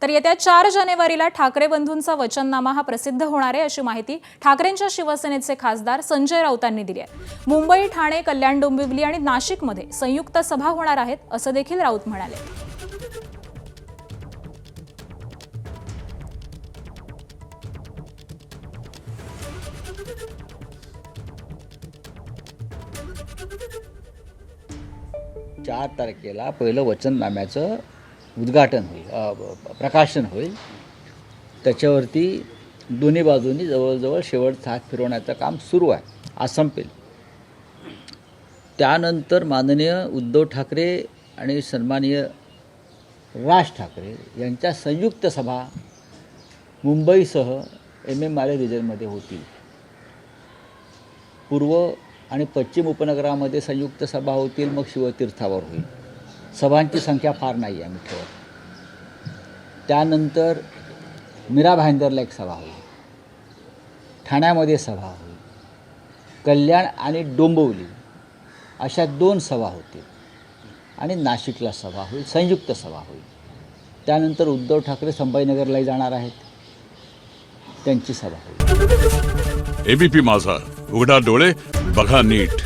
तर येत्या 4 जानेवारीला ठाकरे बंधूंचा वचननामा हा प्रसिद्ध होणार आहे अशी माहिती ठाकरेंच्या शिवसेनेचे खासदार संजय राऊतांनी दिली आहे। मुंबई, ठाणे, कल्याण, डोंबिवली आणि नाशिकमध्ये संयुक्त सभा होणार आहेत असं देखील राऊत म्हणाले। 4 तारखेला पहिलं वचननाम्याचं उद्घाटन होईल, प्रकाशन होईल। त्याच्यावरती दोन्ही बाजूंनी जवळजवळ शेवटचा हात फिरवण्याचं काम सुरू आहे, आज संपेल। त्यानंतर माननीय उद्धव ठाकरे आणि सन्माननीय राज ठाकरे यांच्या संयुक्त सभा मुंबईसह MMRA रिजनमध्ये होतील। पूर्व आणि पश्चिम उपनगरामध्ये संयुक्त सभा होतील, मग शिवतीर्थावर होईल। सभांची संख्या फार नाही आहे, मी ठेवत। त्यानंतर मीरा भाईंदरला एक सभा होईल, ठाण्यामध्ये सभा होईल, कल्याण आणि डोंबिवली अशा 2 सभा होतील आणि नाशिकला सभा होईल, संयुक्त सभा होईल। त्यानंतर उद्धव ठाकरे संभाजीनगरलाही जाणार आहेत, त्यांची सभा होईल। ABP माझा, उघडा डोळे बघा नीट।